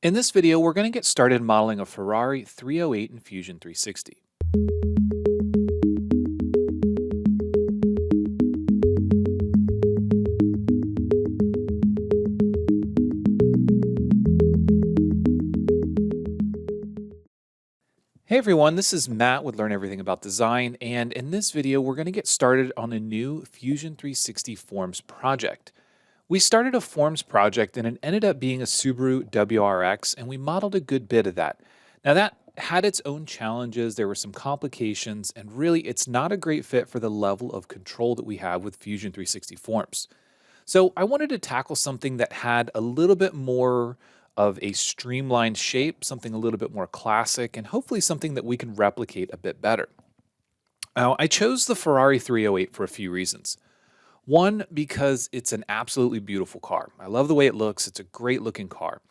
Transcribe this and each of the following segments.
In this video, we're going to get started modeling a Ferrari 308 in Fusion 360. Hey everyone, this is Matt with Learn Everything About Design, and in this video, we're going to get started on a new Fusion 360 Forms project. We started a Forms project and it ended up being a Subaru WRX, and we modeled a good bit of that. Now that had its own challenges, there were some complications, and really it's not a great fit for the level of control that we have with Fusion 360 Forms. So I wanted to tackle something that had a little bit more of a streamlined shape, something a little bit more classic, and hopefully something that we can replicate a bit better. Now, I chose the Ferrari 308 for a few reasons. One, because it's an absolutely beautiful car. I love the way it looks. It's a great looking car.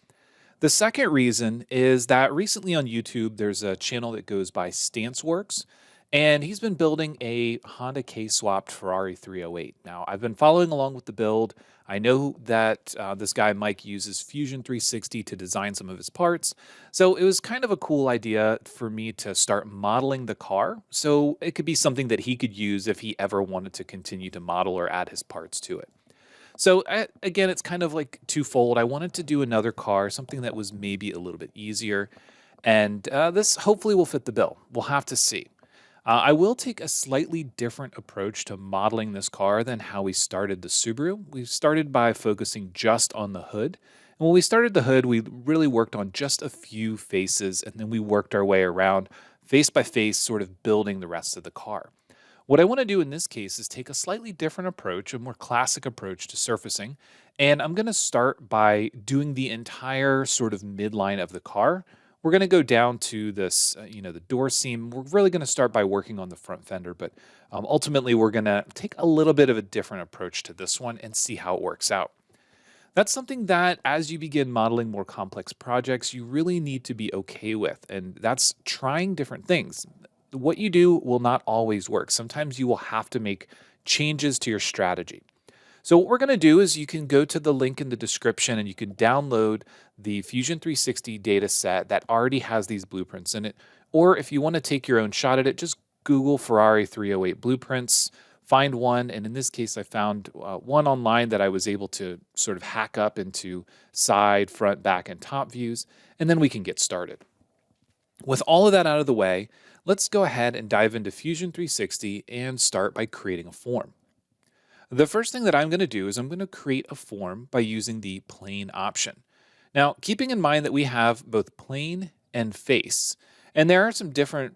The second reason is that recently on YouTube, there's a channel that goes by StanceWorks, and he's been building a Honda K-swapped Ferrari 308. Now, I've been following along with the build. I know that this guy, Mike, uses Fusion 360 to design some of his parts. So it was kind of a cool idea for me to start modeling the car. So it could be something that he could use if he ever wanted to continue to model or add his parts to it. So again, it's kind of like twofold. I wanted to do another car, something that was maybe a little bit easier. And this hopefully will fit the bill. We'll have to see. I will take a slightly different approach to modeling this car than how we started the Subaru. We started by focusing just on the hood. And when we started the hood, we really worked on just a few faces, and then we worked our way around face by face, sort of building the rest of the car. What I want to do in this case is take a slightly different approach, a more classic approach to surfacing. And I'm going to start by doing the entire sort of midline of the car. We're going to go down to this, the door seam. We're really going to start by working on the front fender, but ultimately we're going to take a little bit of a different approach to this one and see how it works out. That's something that as you begin modeling more complex projects, you really need to be okay with, and that's trying different things. What you do will not always work. Sometimes you will have to make changes to your strategy. So what we're going to do is you can go to the link in the description and you can download the Fusion 360 data set that already has these blueprints in it. Or if you want to take your own shot at it, just Google Ferrari 308 blueprints, find one. And in this case, I found one online that I was able to sort of hack up into side, front, back, and top views. And then we can get started. With all of that out of the way, let's go ahead and dive into Fusion 360 and start by creating a form. The first thing that I'm going to do is I'm going to create a form by using the plane option. Now, keeping in mind that we have both plane and face, and there are some different,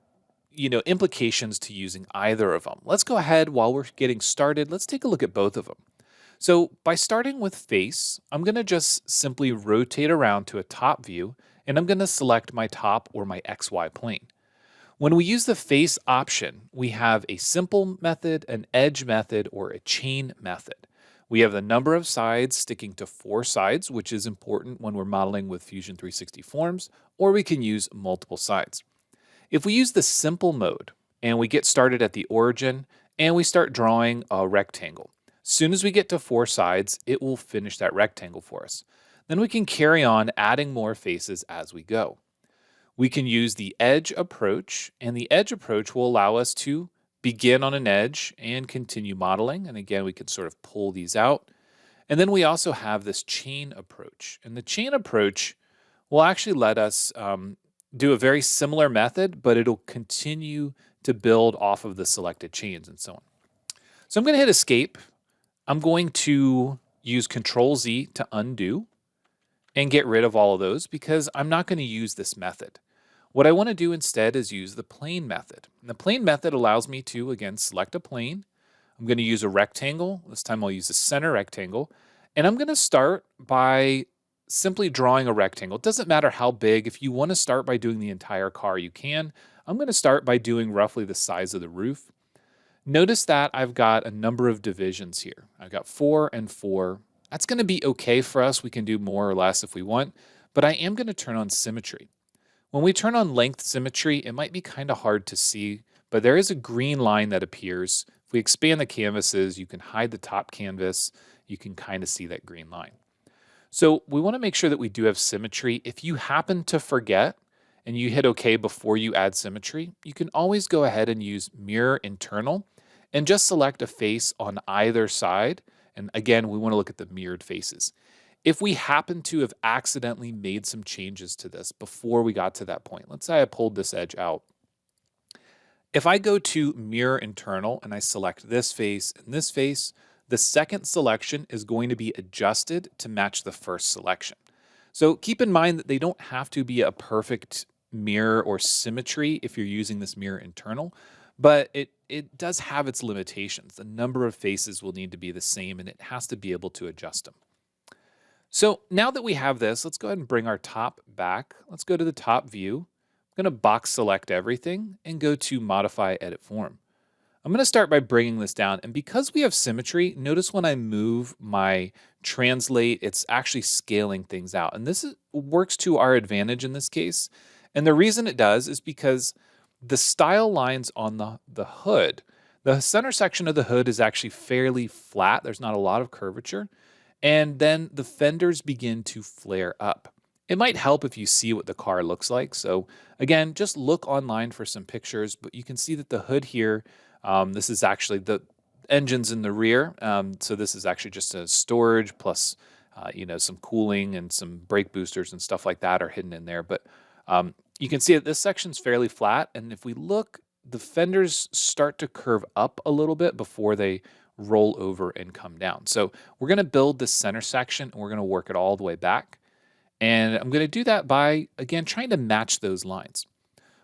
implications to using either of them. Let's go ahead while we're getting started. Let's take a look at both of them. So by starting with face, I'm going to just simply rotate around to a top view, and I'm going to select my top or my XY plane. When we use the face option, we have a simple method, an edge method, or a chain method. We have the number of sides sticking to 4 sides, which is important when we're modeling with Fusion 360 Forms, or we can use multiple sides. If we use the simple mode and we get started at the origin and we start drawing a rectangle, as soon as we get to 4 sides, it will finish that rectangle for us. Then we can carry on adding more faces as we go. We can use the edge approach, and the edge approach will allow us to begin on an edge and continue modeling. And again, we can sort of pull these out. And then we also have this chain approach. And the chain approach will actually let us do a very similar method, but it'll continue to build off of the selected chains and so on. So I'm going to hit escape. I'm going to use Control Z to undo and get rid of all of those because I'm not going to use this method. What I want to do instead is use the plane method. And the plane method allows me to, again, select a plane. I'm going to use a rectangle. This time I'll use a center rectangle. And I'm going to start by simply drawing a rectangle. It doesn't matter how big. If you want to start by doing the entire car, you can. I'm going to start by doing roughly the size of the roof. Notice that I've got a number of divisions here. I've got 4 and 4. That's going to be okay for us. We can do more or less if we want. But I am going to turn on symmetry. When we turn on length symmetry, it might be kind of hard to see, but there is a green line that appears. If we expand the canvases, you can hide the top canvas. You can kind of see that green line. So we want to make sure that we do have symmetry. If you happen to forget and you hit OK before you add symmetry, you can always go ahead and use mirror internal and just select a face on either side. And again, we want to look at the mirrored faces. If we happen to have accidentally made some changes to this before we got to that point, let's say I pulled this edge out. If I go to mirror internal and I select this face and this face, the second selection is going to be adjusted to match the first selection. So keep in mind that they don't have to be a perfect mirror or symmetry if you're using this mirror internal, but it does have its limitations. The number of faces will need to be the same and it has to be able to adjust them. So now that we have this, let's go ahead and bring our top back. Let's go to the top view. I'm going to box select everything and go to modify edit form. I'm going to start by bringing this down, and because we have symmetry, notice when I move my translate, it's actually scaling things out, and works to our advantage in this case. And the reason it does is because the style lines on the hood, the center section of the hood is actually fairly flat. There's not a lot of curvature, and then the fenders begin to flare up. It might help if you see what the car looks like. So again, just look online for some pictures, but you can see that the hood here, this is actually the engines in the rear. So this is actually just a storage plus, some cooling and some brake boosters and stuff like that are hidden in there. But you can see that this section's fairly flat. And if we look, the fenders start to curve up a little bit before they roll over and come down. So we're going to build this center section and we're going to work it all the way back. And I'm going to do that by, again, trying to match those lines.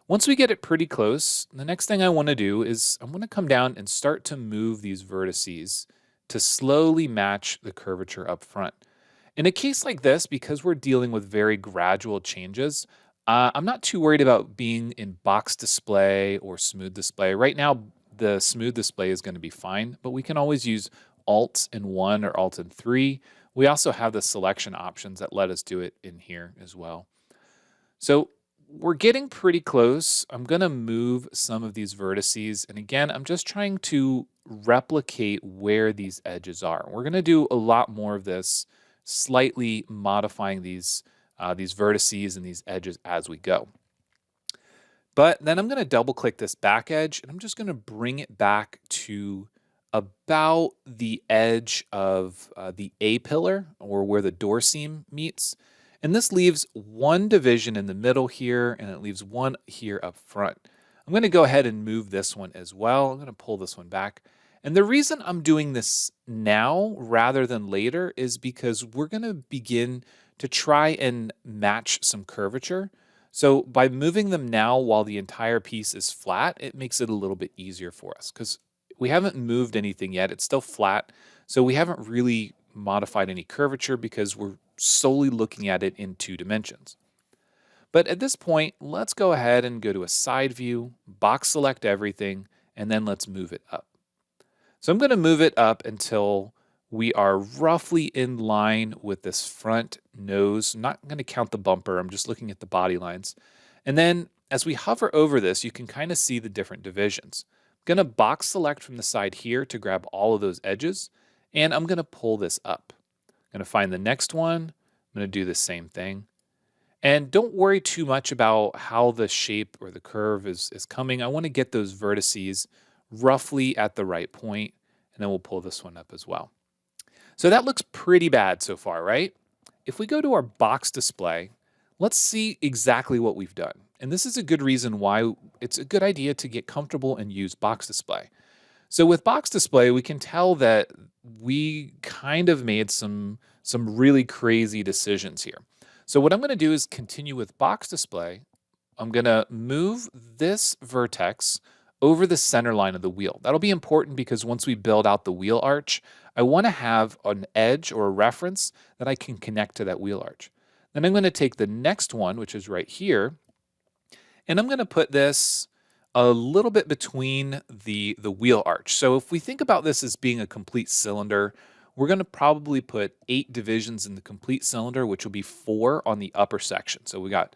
Once we get it pretty close, the next thing I want to do is I'm going to come down and start to move these vertices to slowly match the curvature up front. In a case like this, because we're dealing with very gradual changes, I'm not too worried about being in box display or smooth display. Right now, the smooth display is going to be fine, but we can always use Alt and 1 or Alt and 3. We also have the selection options that let us do it in here as well. So we're getting pretty close. I'm going to move some of these vertices. And again, I'm just trying to replicate where these edges are. We're going to do a lot more of this, slightly modifying these vertices and these edges as we go. But then I'm going to double click this back edge and I'm just going to bring it back to about the edge of the A-pillar, or where the door seam meets. And this leaves one division in the middle here, and it leaves one here up front. I'm going to go ahead and move this one as well. I'm going to pull this one back. And the reason I'm doing this now rather than later is because we're going to begin to try and match some curvature. So by moving them now while the entire piece is flat, it makes it a little bit easier for us because we haven't moved anything yet. It's still flat. So we haven't really modified any curvature because we're solely looking at it in 2 dimensions. But at this point, let's go ahead and go to a side view, box select everything, and then let's move it up. So I'm going to move it up until we are roughly in line with this front nose. I'm not going to count the bumper. I'm just looking at the body lines. And then as we hover over this, you can kind of see the different divisions. I'm going to box select from the side here to grab all of those edges, and I'm going to pull this up. I'm going to find the next one. I'm going to do the same thing. And don't worry too much about how the shape or the curve is coming. I want to get those vertices roughly at the right point, and then we'll pull this one up as well. So that looks pretty bad so far, right? If we go to our box display, let's see exactly what we've done. And this is a good reason why it's a good idea to get comfortable and use box display. So with box display, we can tell that we kind of made some really crazy decisions here. So what I'm going to do is continue with box display. I'm going to move this vertex over the center line of the wheel. That'll be important because once we build out the wheel arch, I want to have an edge or a reference that I can connect to that wheel arch. Then I'm going to take the next one, which is right here, and I'm going to put this a little bit between the wheel arch. So if we think about this as being a complete cylinder, we're going to probably put 8 divisions in the complete cylinder, which will be 4 on the upper section. So we got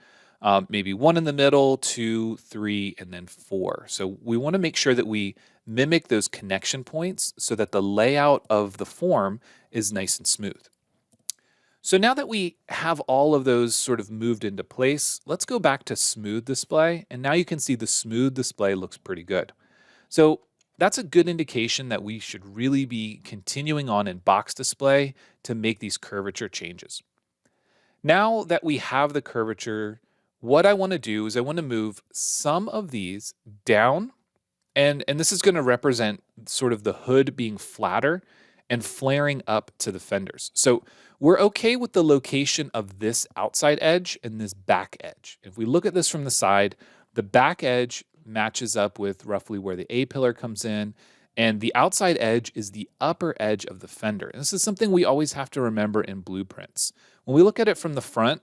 maybe 1 in the middle, 2, 3, and then 4. So we want to make sure that we mimic those connection points so that the layout of the form is nice and smooth. So now that we have all of those sort of moved into place, let's go back to smooth display. And now you can see the smooth display looks pretty good. So that's a good indication that we should really be continuing on in box display to make these curvature changes. Now that we have the curvature, what I want to do is I want to move some of these down, and this is going to represent sort of the hood being flatter and flaring up to the fenders. So we're okay with the location of this outside edge and this back edge. If we look at this from the side, the back edge matches up with roughly where the A-pillar comes in, and the outside edge is the upper edge of the fender. And this is something we always have to remember in blueprints. When we look at it from the front,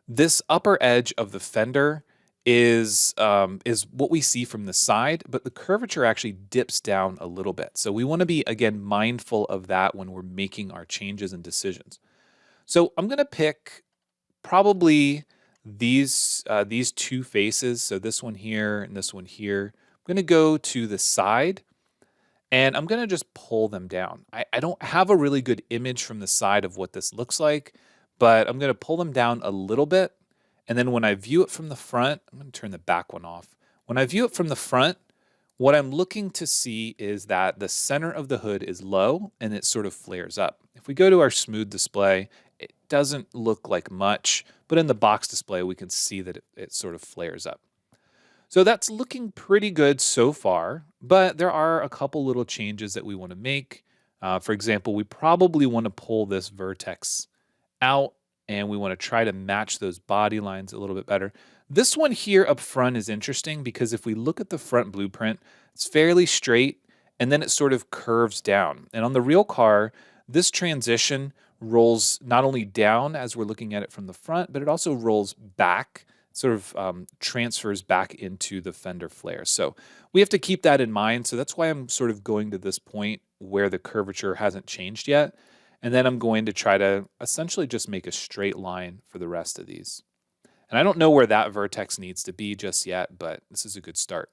this upper edge of the fender is what we see from the side, but the curvature actually dips down a little bit. So we want to be, again, mindful of that when we're making our changes and decisions. So I'm going to pick probably these two faces. So this one here and this one here. I'm going to go to the side and I'm going to just pull them down. I don't have a really good image from the side of what this looks like, but I'm going to pull them down a little bit. And then when I view it from the front, I'm going to turn the back one off. When I view it from the front, what I'm looking to see is that the center of the hood is low and it sort of flares up. If we go to our smooth display, it doesn't look like much, but in the box display, we can see that it sort of flares up. So that's looking pretty good so far, but there are a couple little changes that we want to make. For example, we probably want to pull this vertex out and we want to try to match those body lines a little bit better. This one here up front is interesting because if we look at the front blueprint, it's fairly straight and then it sort of curves down. And on the real car, this transition rolls not only down as we're looking at it from the front, but it also rolls back, sort of transfers back into the fender flare. So we have to keep that in mind. So that's why I'm sort of going to this point where the curvature hasn't changed yet. And then I'm going to try to essentially just make a straight line for the rest of these. And I don't know where that vertex needs to be just yet, but this is a good start.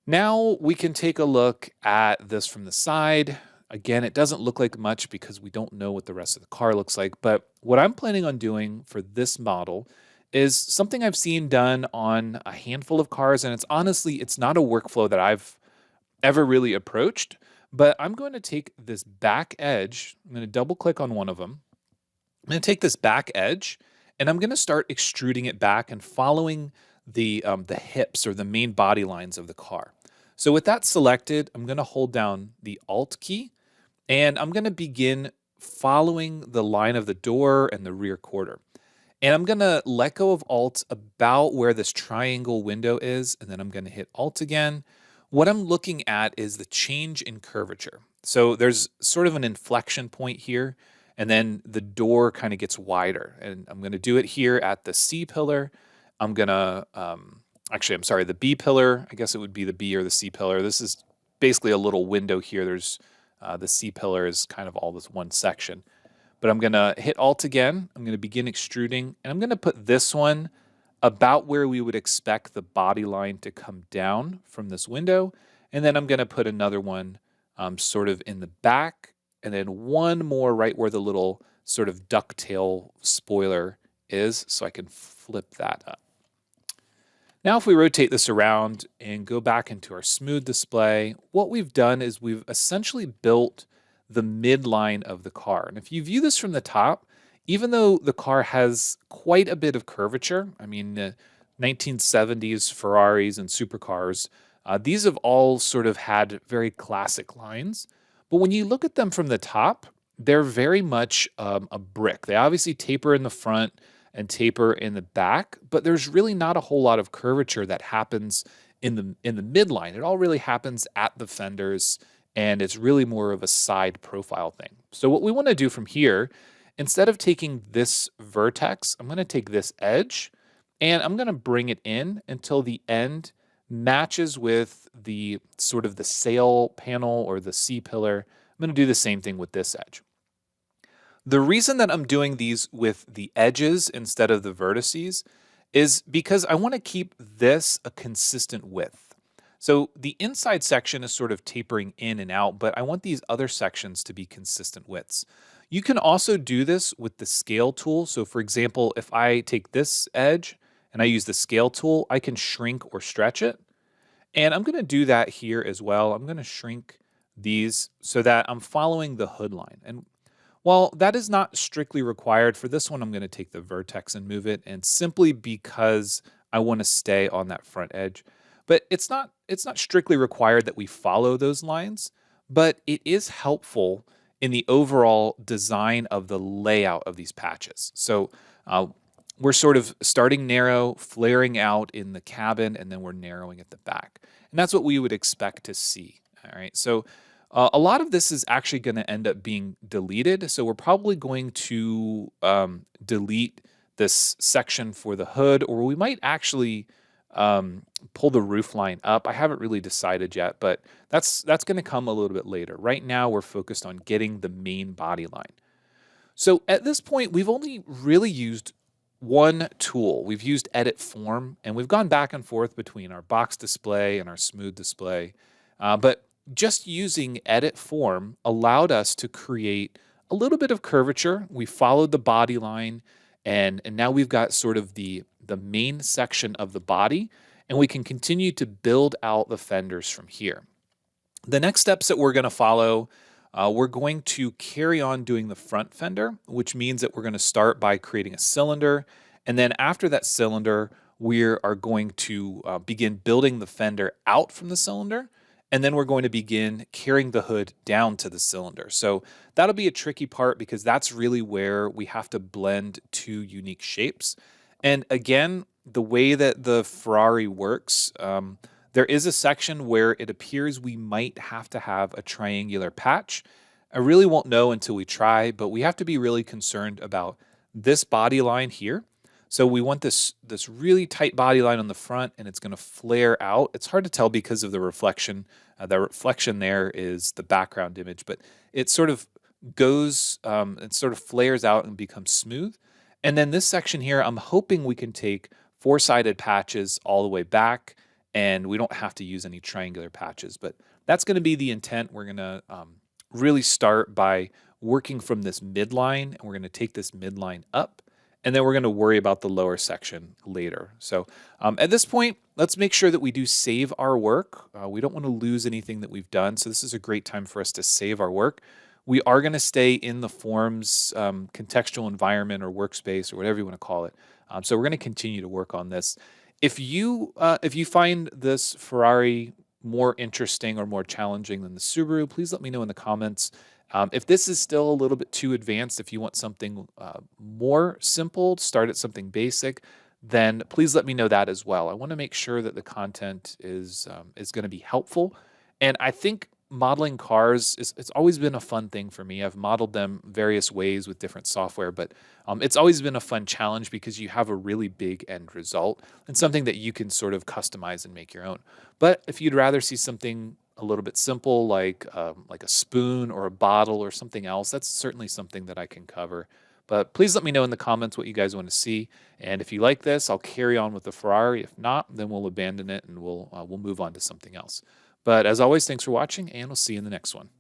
Now we can take a look at this from the side. Again, it doesn't look like much because we don't know what the rest of the car looks like. But what I'm planning on doing for this model is something I've seen done on a handful of cars. And it's not a workflow that I've ever really approached. But I'm going to take this back edge. I'm going to double click on one of them. I'm going to take this back edge and I'm going to start extruding it back and following the hips or the main body lines of the car. So with that selected, I'm going to hold down the Alt key and I'm going to begin following the line of the door and the rear quarter. And I'm going to let go of Alt about where this triangle window is, and then I'm going to hit Alt again. What I'm looking at is the change in curvature. So there's sort of an inflection point here, and then the door kind of gets wider. And I'm going to do it here at the C pillar. I'm going to, the B pillar. I guess it would be the B or the C pillar. This is basically a little window here. There's the C pillar is kind of all this one section. But I'm going to hit Alt again. I'm going to begin extruding, and I'm going to put this one about where we would expect the body line to come down from this window. And then I'm going to put another one sort of in the back, and then one more right where the little sort of ducktail spoiler is, so I can flip that up. Now if we rotate this around and go back into our smooth display, what we've done is we've essentially built the midline of the car. And if you view this from the top, even though the car has quite a bit of curvature, I mean, the 1970s Ferraris and supercars, these have all sort of had very classic lines. But when you look at them from the top, they're very much a brick. They obviously taper in the front and taper in the back, but there's really not a whole lot of curvature that happens in the midline. It all really happens at the fenders, and it's really more of a side profile thing. So what we want to do from here, instead of taking this vertex, I'm going to take this edge and I'm going to bring it in until the end matches with the sort of the sail panel or the C pillar. I'm going to do the same thing with this edge. The reason that I'm doing these with the edges instead of the vertices is because I want to keep this a consistent width. So the inside section is sort of tapering in and out, but I want these other sections to be consistent widths. You can also do this with the scale tool. So for example, if I take this edge and I use the scale tool, I can shrink or stretch it. And I'm gonna do that here as well. I'm gonna shrink these so that I'm following the hood line. And while that is not strictly required for this one, I'm gonna take the vertex and move it, and simply because I wanna stay on that front edge. But it's not strictly required that we follow those lines, but it is helpful in the overall design of the layout of these patches. So uh, we're sort of starting narrow, flaring out in the cabin, and then we're narrowing at the back. And that's what we would expect to see. All right. So a lot of this is actually going to end up being deleted. So we're probably going to delete this section for the hood, or we might actually pull the roof line up. I haven't really decided yet, but that's going to come a little bit later. Right now, we're focused on getting the main body line. So at this point, we've only really used one tool. We've used edit form, and we've gone back and forth between our box display and our smooth display. But just using edit form allowed us to create a little bit of curvature. We followed the body line, and now we've got sort of the main section of the body, and we can continue to build out the fenders from here. The next steps that we're going to follow, we're going to carry on doing the front fender, which means that we're going to start by creating a cylinder. And then after that cylinder, we are going to begin building the fender out from the cylinder. And then we're going to begin carrying the hood down to the cylinder. So that'll be a tricky part because that's really where we have to blend two unique shapes. And again, the way that the Ferrari works, there is a section where it appears we might have to have a triangular patch. I really won't know until we try, but we have to be really concerned about this body line here. So we want this really tight body line on the front, and it's going to flare out. It's hard to tell because of the reflection. The reflection there is the background image, but it sort of goes, it sort of flares out and becomes smooth. And then this section here, I'm hoping we can take four-sided patches all the way back, and we don't have to use any triangular patches. But that's going to be the intent. We're going to really start by working from this midline, and we're going to take this midline up, and then we're going to worry about the lower section later. So at this point, let's make sure that we do save our work. We don't want to lose anything that we've done, so this is a great time for us to save our work. We are going to stay in the forms contextual environment or workspace or whatever you want to call it. So we're going to continue to work on this. If you find this Ferrari more interesting or more challenging than the Subaru, please let me know in the comments. If this is still a little bit too advanced, if you want something more simple, start at something basic, then please let me know that as well. I want to make sure that the content is going to be helpful. And I think modeling cars it's always been a fun thing for me. I've modeled them various ways with different software, but it's always been a fun challenge because you have a really big end result and something that you can sort of customize and make your own. But if you'd rather see something a little bit simple, like a spoon or a bottle or something else, that's certainly something that I can cover. But please let me know in the comments what you guys want to see. And if you like this, I'll carry on with the Ferrari. If not, then we'll abandon it and we'll move on to something else. But as always, thanks for watching, and we'll see you in the next one.